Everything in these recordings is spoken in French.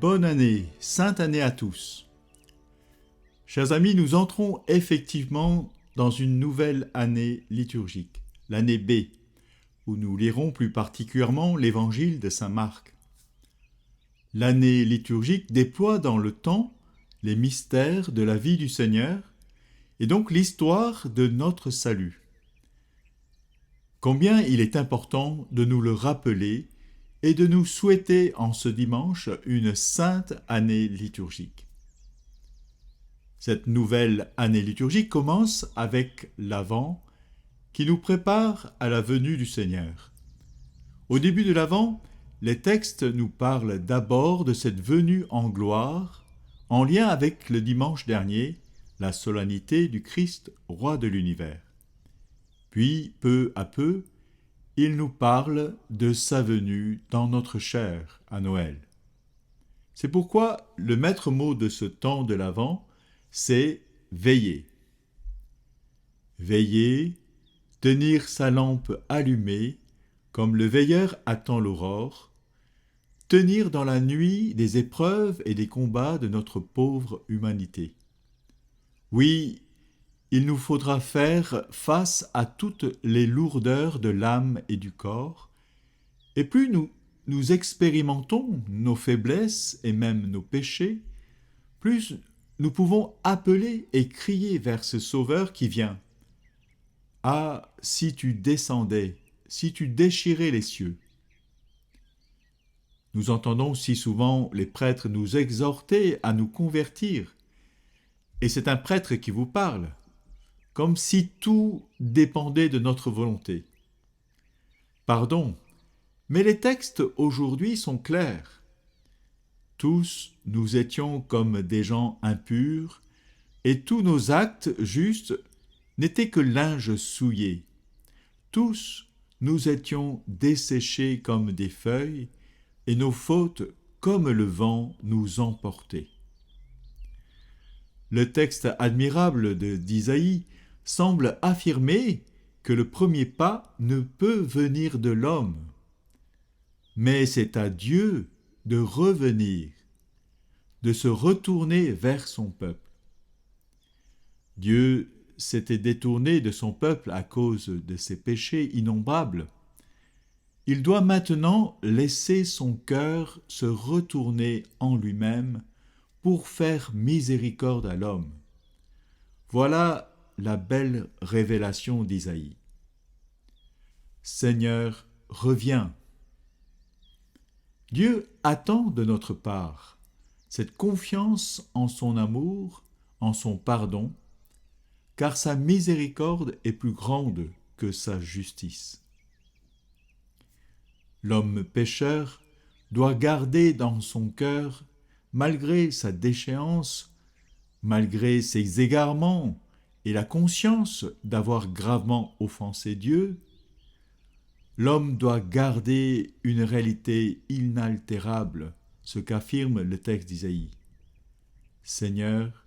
Bonne année, sainte année à tous. Chers amis, nous entrons effectivement dans une nouvelle année liturgique, l'année B, où nous lirons plus particulièrement l'évangile de saint Marc. L'année liturgique déploie dans le temps les mystères de la vie du Seigneur et donc l'histoire de notre salut. Combien il est important de nous le rappeler et de nous souhaiter en ce dimanche une sainte année liturgique. Cette nouvelle année liturgique commence avec l'Avent qui nous prépare à la venue du Seigneur. Au début de l'Avent, les textes nous parlent d'abord de cette venue en gloire, en lien avec le dimanche dernier, la solennité du Christ, roi de l'univers. Puis, peu à peu, il nous parle de sa venue dans notre chair à Noël. C'est pourquoi le maître mot de ce temps de l'Avent, c'est veiller. Veiller, tenir sa lampe allumée, comme le veilleur attend l'aurore, tenir dans la nuit des épreuves et des combats de notre pauvre humanité. Oui, il nous faudra faire face à toutes les lourdeurs de l'âme et du corps, et plus nous expérimentons nos faiblesses et même nos péchés, plus nous pouvons appeler et crier vers ce Sauveur qui vient. Ah, si tu descendais, si tu déchirais les cieux. Nous entendons si souvent les prêtres nous exhorter à nous convertir, et c'est un prêtre qui vous parle, comme si tout dépendait de notre volonté. Pardon, mais les textes aujourd'hui sont clairs. Tous nous étions comme des gens impurs, et tous nos actes justes n'étaient que linge souillé. Tous nous étions desséchés comme des feuilles, et nos fautes, comme le vent, nous emportaient. Le texte admirable d'Isaïe semble affirmer que le premier pas ne peut venir de l'homme, mais c'est à Dieu de revenir, de se retourner vers son peuple. Dieu s'était détourné de son peuple à cause de ses péchés innombrables. Il doit maintenant laisser son cœur se retourner en lui-même pour faire miséricorde à l'homme. Voilà la belle révélation d'Isaïe. Seigneur, reviens. Dieu attend de notre part cette confiance en son amour, en son pardon, car sa miséricorde est plus grande que sa justice. L'homme pécheur doit garder dans son cœur, malgré sa déchéance, malgré ses égarements et la conscience d'avoir gravement offensé Dieu, l'homme doit garder une réalité inaltérable, ce qu'affirme le texte d'Isaïe. Seigneur,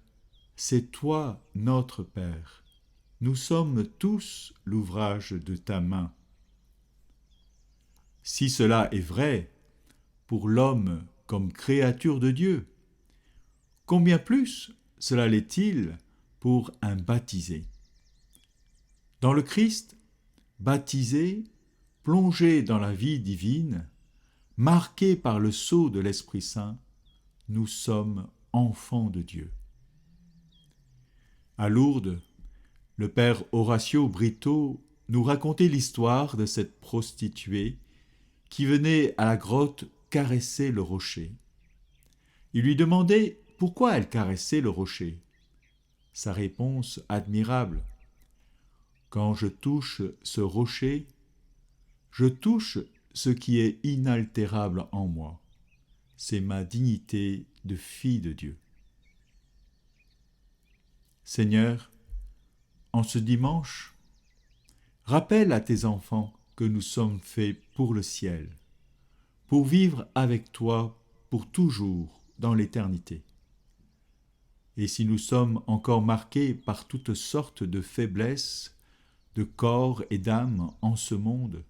c'est toi notre Père. Nous sommes tous l'ouvrage de ta main. Si cela est vrai pour l'homme comme créature de Dieu, combien plus cela l'est-il pour un baptisé. Dans le Christ, baptisé, plongé dans la vie divine, marqué par le sceau de l'Esprit Saint, nous sommes enfants de Dieu. À Lourdes, le père Horacio Brito nous racontait l'histoire de cette prostituée qui venait à la grotte caresser le rocher. Il lui demandait pourquoi elle caressait le rocher. Sa réponse admirable: quand je touche ce rocher, je touche ce qui est inaltérable en moi. C'est ma dignité de fille de Dieu. Seigneur, en ce dimanche, rappelle à tes enfants que nous sommes faits pour le ciel, pour vivre avec toi pour toujours dans l'éternité. Et si nous sommes encore marqués par toutes sortes de faiblesses, de corps et d'âme en ce monde,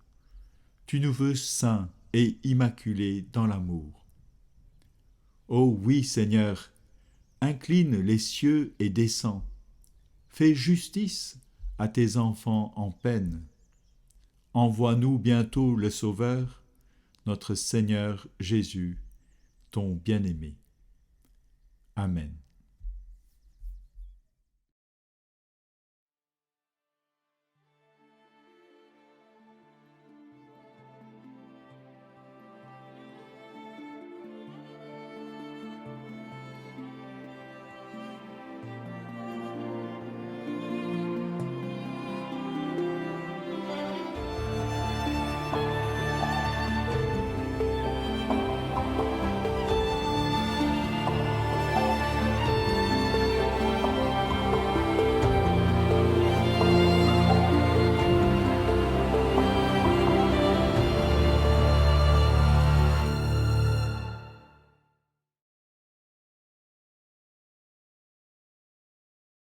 tu nous veux saints et immaculés dans l'amour. Ô oui, Seigneur, incline les cieux et descends. Fais justice à tes enfants en peine. Envoie-nous bientôt le Sauveur, notre Seigneur Jésus, ton bien-aimé. Amen.